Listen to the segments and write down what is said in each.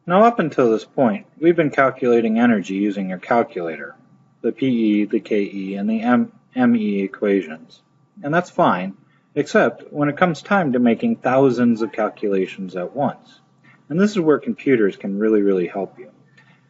Now up until this point, we've been calculating energy using your calculator, the PE, the KE, and the ME equations. And that's fine, except when it comes time to making thousands of calculations at once. And this is where computers can really help you.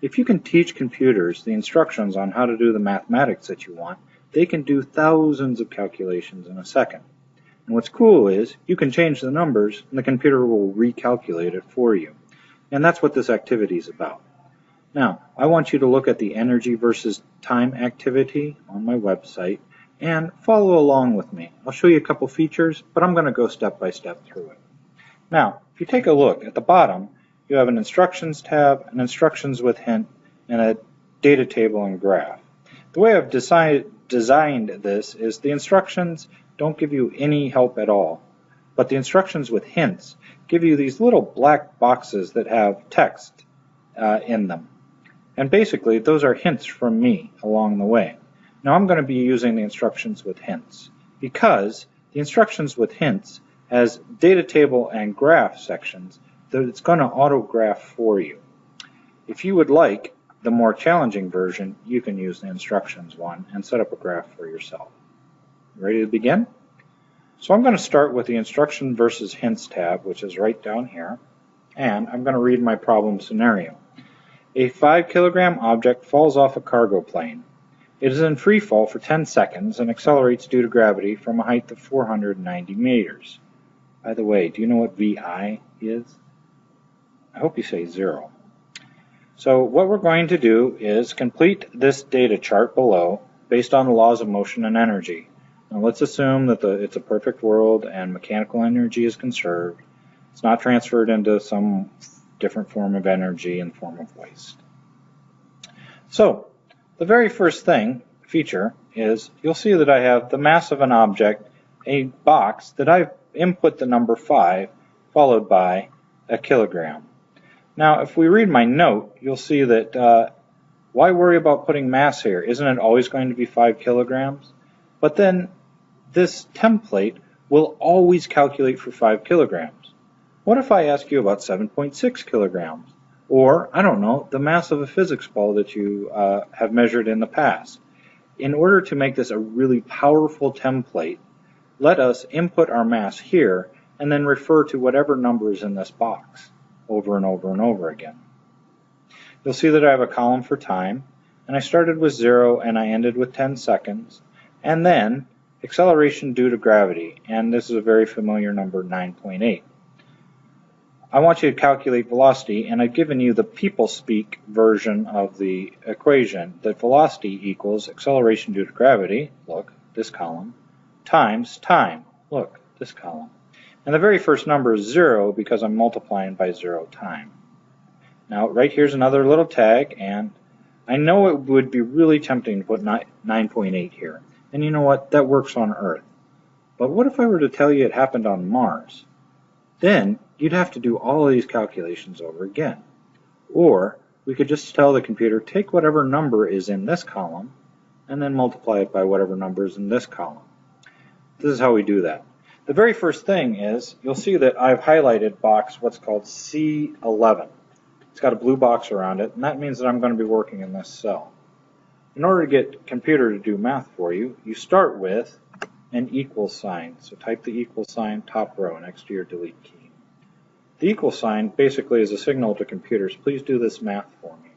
If you can teach computers the instructions on how to do the mathematics that you want, they can do thousands of calculations in a second. And what's cool is you can change the numbers and the computer will recalculate it for you. And that's what this activity is about. Now, I want you to look at the energy versus time activity on my website and follow along with me. I'll show you a couple features, but I'm going to go step by step through it. Now, if you take a look at the bottom, you have an instructions tab, an instructions with hint, and a data table and graph. The way I've designed this is the instructions don't give you any help at all, but the instructions with hints give you these little black boxes that have text in them. And basically, those are hints from me along the way. Now I'm going to be using the instructions with hints because the instructions with hints has data table and graph sections that it's going to autograph for you. If you would like the more challenging version, you can use the instructions one and set up a graph for yourself. Ready to begin? So I'm going to start with the Instruction versus Hints tab, which is right down here, and I'm going to read my problem scenario. A 5-kilogram object falls off a cargo plane. It is in free fall for 10 seconds and accelerates due to gravity from a height of 490 meters. By the way, do you know what VI is? I hope you say 0. So what we're going to do is complete this data chart below based on the laws of motion and energy. Now let's assume that it's a perfect world and mechanical energy is conserved. It's not transferred into some different form of energy in the form of waste. So the very first feature is you'll see that I have the mass of an object, a box that I've input the number 5 followed by a kilogram. Now if we read my note, you'll see that why worry about putting mass here? Isn't it always going to be 5 kilograms? But then this template will always calculate for 5 kilograms. What if I ask you about 7.6 kilograms? Or, I don't know, the mass of a physics ball that you have measured in the past. In order to make this a really powerful template, let us input our mass here and then refer to whatever number is in this box over and over and over again. You'll see that I have a column for time, and I started with 0 and I ended with 10 seconds, and then acceleration due to gravity, and this is a very familiar number, 9.8. I want you to calculate velocity, and I've given you the people speak version of the equation, that velocity equals acceleration due to gravity, look, this column, times time, look, this column. And the very first number is 0 because I'm multiplying by 0 time. Now, right here's another little tag, and I know it would be really tempting to put 9.8 here. And you know what? That works on Earth. But what if I were to tell you it happened on Mars? Then you'd have to do all of these calculations over again. Or we could just tell the computer, take whatever number is in this column and then multiply it by whatever number is in this column. This is how we do that. The very first thing is, you'll see that I've highlighted box what's called C11. It's got a blue box around it, and that means that I'm going to be working in this cell. In order to get computer to do math for you, you start with an equal sign. So type the equal sign top row next to your delete key. The equal sign basically is a signal to computers, please do this math for me.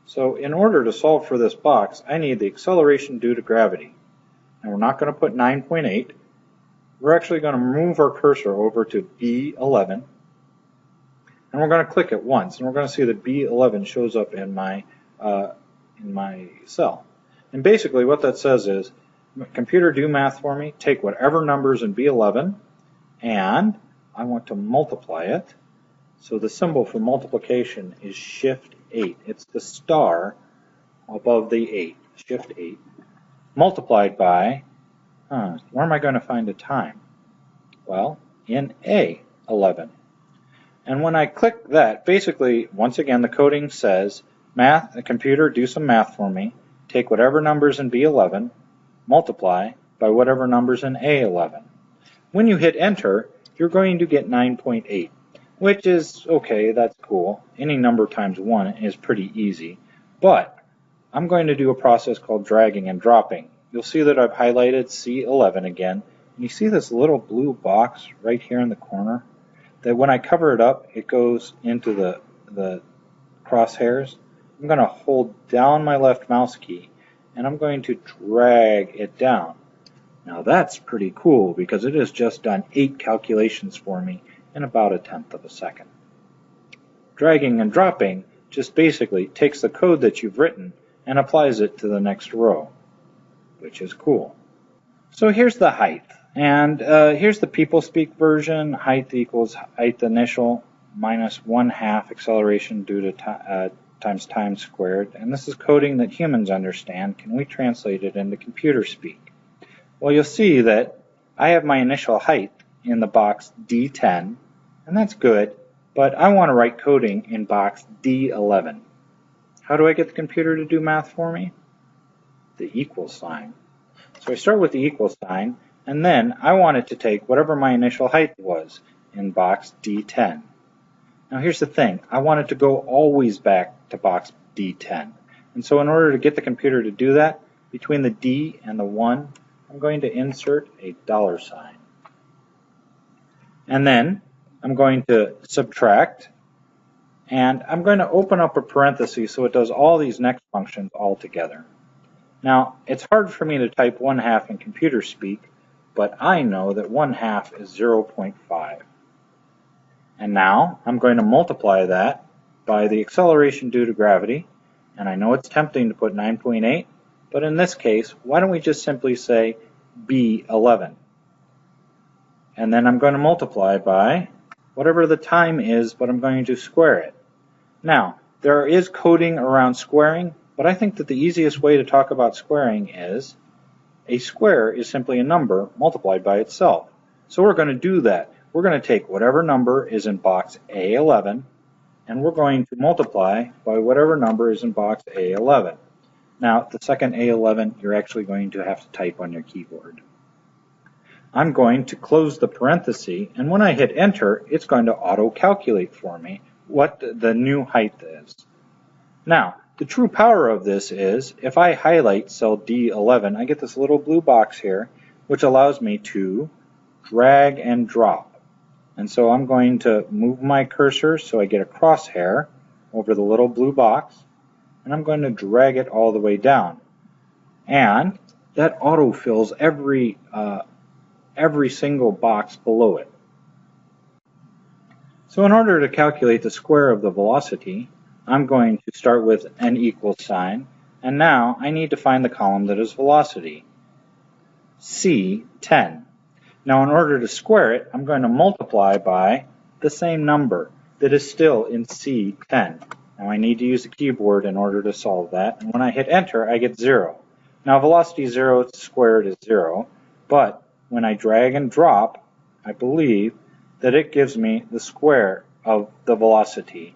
So in order to solve for this box, I need the acceleration due to gravity. And we're not going to put 9.8. We're actually going to move our cursor over to B11. And we're going to click it once, and we're going to see that B11 shows up in my cell. And basically what that says is, computer, do math for me, take whatever numbers in B11, and I want to multiply it. So the symbol for multiplication is Shift 8. It's the star above the 8, Shift 8, multiplied by, where am I going to find a time? Well, in A11. And when I click that, basically, once again, the coding says, math, computer, do some math for me, take whatever numbers in B11, multiply by whatever numbers in A11. When you hit enter, you're going to get 9.8. which is okay, that's cool. Any number times 1 is pretty easy. But I'm going to do a process called dragging and dropping. You'll see that I've highlighted C11 again. And you see this little blue box right here in the corner? That when I cover it up, it goes into the crosshairs. I'm going to hold down my left mouse key and I'm going to drag it down. Now that's pretty cool because it has just done 8 calculations for me in about 1/10 of a second. Dragging and dropping just basically takes the code that you've written and applies it to the next row, which is cool. So here's the height, and here's the people speak version. Height equals height initial minus 1/2 acceleration due to times time squared, and this is coding that humans understand. Can we translate it into computer speak? Well, you'll see that I have my initial height in the box D10, and that's good, but I want to write coding in box D11. How do I get the computer to do math for me? The equal sign. So I start with the equal sign, and then I want it to take whatever my initial height was in box D10. Now here's the thing, I want it to go always back to box D10. And so in order to get the computer to do that, between the D and the 1, I'm going to insert a $sign. And then I'm going to subtract, and I'm going to open up a parenthesis so it does all these next functions all together. Now, it's hard for me to type 1/2 in computer speak, but I know that 1/2 is 0.5. And now I'm going to multiply that by the acceleration due to gravity, and I know it's tempting to put 9.8, but in this case, why don't we just simply say B11? And then I'm going to multiply by whatever the time is, but I'm going to square it. Now, there is coding around squaring, but I think that the easiest way to talk about squaring is a square is simply a number multiplied by itself. So we're going to do that. We're going to take whatever number is in box A11, and we're going to multiply by whatever number is in box A11. Now, the second A11, you're actually going to have to type on your keyboard. I'm going to close the parenthesis, and when I hit enter, it's going to auto-calculate for me what the new height is. Now, the true power of this is, if I highlight cell D11, I get this little blue box here, which allows me to drag and drop. And so I'm going to move my cursor so I get a crosshair over the little blue box, and I'm going to drag it all the way down. And that autofills every single box below it. So in order to calculate the square of the velocity, I'm going to start with an equal sign, and now I need to find the column that is velocity, C10. Now in order to square it, I'm going to multiply by the same number that is still in C10. Now I need to use the keyboard in order to solve that, and when I hit enter, I get 0. Now velocity 0 squared is 0, but when I drag and drop, I believe that it gives me the square of the velocity,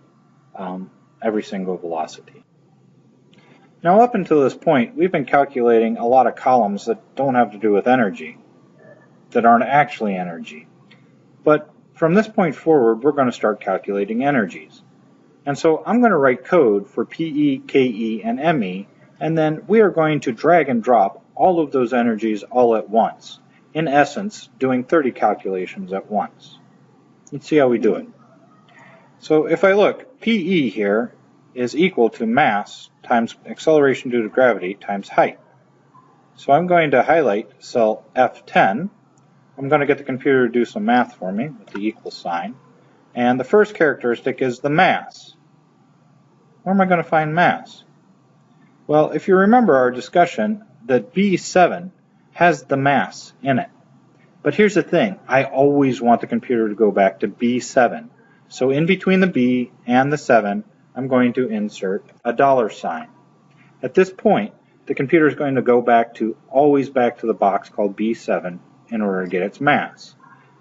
every single velocity. Now up until this point, we've been calculating a lot of columns that don't have to do with energy, that aren't actually energy. But from this point forward, we're going to start calculating energies. And so I'm going to write code for PE, KE, and ME, and then we are going to drag and drop all of those energies all at once. In essence, doing 30 calculations at once. Let's see how we do it. So if I look, PE here is equal to mass times acceleration due to gravity times height. So I'm going to highlight cell F10. I'm going to get the computer to do some math for me with the equal sign. And the first characteristic is the mass. Where am I going to find mass? Well, if you remember our discussion, that B7 has the mass in it. But here's the thing, I always want the computer to go back to B7. So in between the B and the 7, I'm going to insert a $sign. At this point, the computer is going to go always back to the box called B7 in order to get its mass.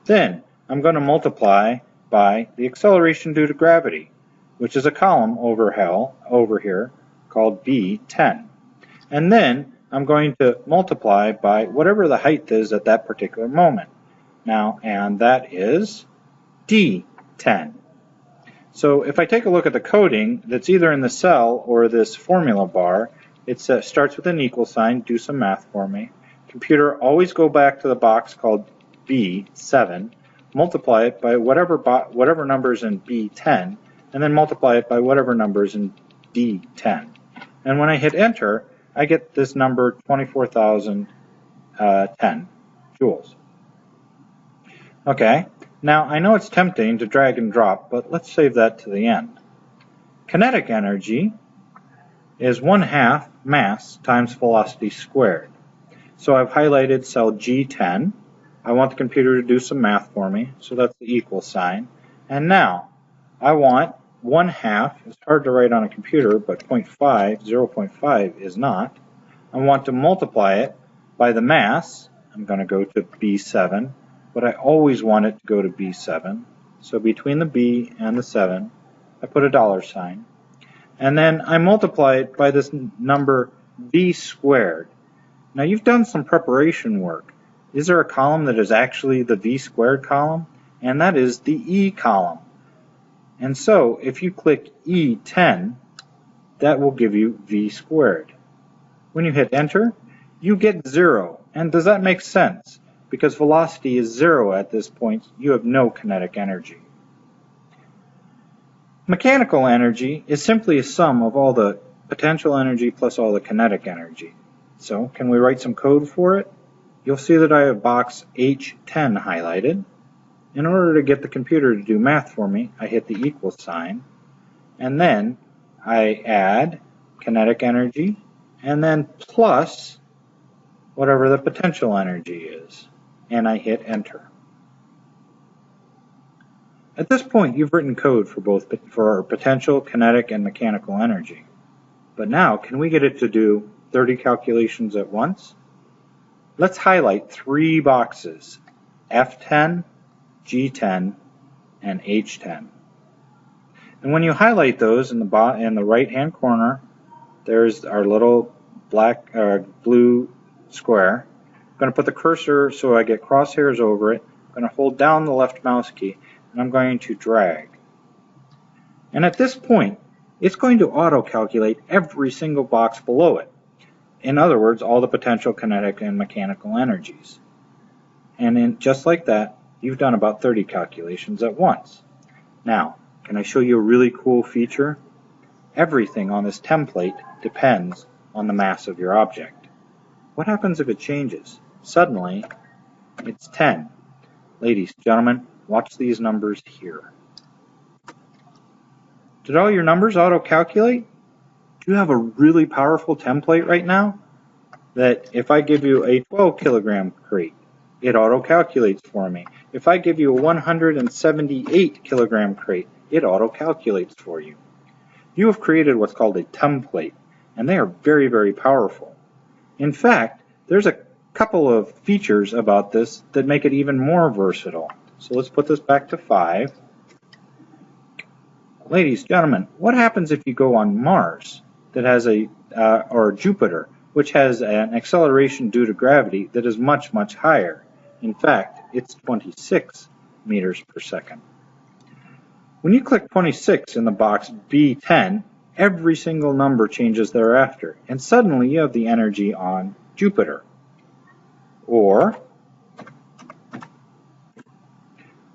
Then I'm going to multiply by the acceleration due to gravity, which is a column over here called B10. And then I'm going to multiply by whatever the height is at that particular moment. Now, and that is D10. So if I take a look at the coding that's either in the cell or this formula bar, it starts with an equal sign, do some math for me. Computer, always go back to the box called B7, multiply it by whatever number's in B10, and then multiply it by whatever number's in D10. And when I hit enter, I get this number 24,010 joules. Okay, now I know it's tempting to drag and drop, but let's save that to the end. Kinetic energy is 1/2 mass times velocity squared. So I've highlighted cell G10. I want the computer to do some math for me, so that's the equal sign. And now I want 1/2, it's hard to write on a computer, but 0.5 is not. I want to multiply it by the mass. I'm going to go to B7, but I always want it to go to B7. So between the B and the 7, I put a $sign. And then I multiply it by this number V squared. Now you've done some preparation work. Is there a column that is actually the V squared column? And that is the E column. And so if you click E10, that will give you V squared. When you hit enter, you get 0. And does that make sense? Because velocity is 0 at this point, you have no kinetic energy. Mechanical energy is simply a sum of all the potential energy plus all the kinetic energy. So can we write some code for it? You'll see that I have box H10 highlighted. In order to get the computer to do math for me, I hit the equal sign, and then I add kinetic energy, and then plus whatever the potential energy is, and I hit enter. At this point, you've written code for our potential, kinetic, and mechanical energy. But now, can we get it to do 30 calculations at once? Let's highlight 3 boxes, F10, G10, and H10. And when you highlight those in the right-hand corner, there's our little blue square. I'm going to put the cursor so I get crosshairs over it. I'm going to hold down the left mouse key, and I'm going to drag. And at this point, it's going to auto-calculate every single box below it. In other words, all the potential kinetic and mechanical energies. And just like that, you've done about 30 calculations at once. Now, can I show you a really cool feature? Everything on this template depends on the mass of your object. What happens if it changes? Suddenly, it's 10. Ladies, gentlemen, watch these numbers here. Did all your numbers auto-calculate? Do you have a really powerful template right now? That if I give you a 12 kilogram crate, it auto-calculates for me. If I give you a 178 kilogram crate, it auto-calculates for you. You have created what's called a template, and they are very, very powerful. In fact, there's a couple of features about this that make it even more versatile. So let's put this back to 5. Ladies, gentlemen, what happens if you go on Mars that has or Jupiter, which has an acceleration due to gravity that is much, much higher? In fact, it's 26 meters per second. When you click 26 in the box B10, every single number changes thereafter, and suddenly you have the energy on Jupiter. Or,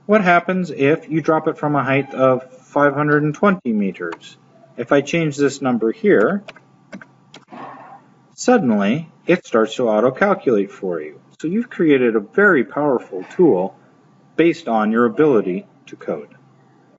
what happens if you drop it from a height of 520 meters? If I change this number here, suddenly it starts to auto-calculate for you. So you've created a very powerful tool based on your ability to code.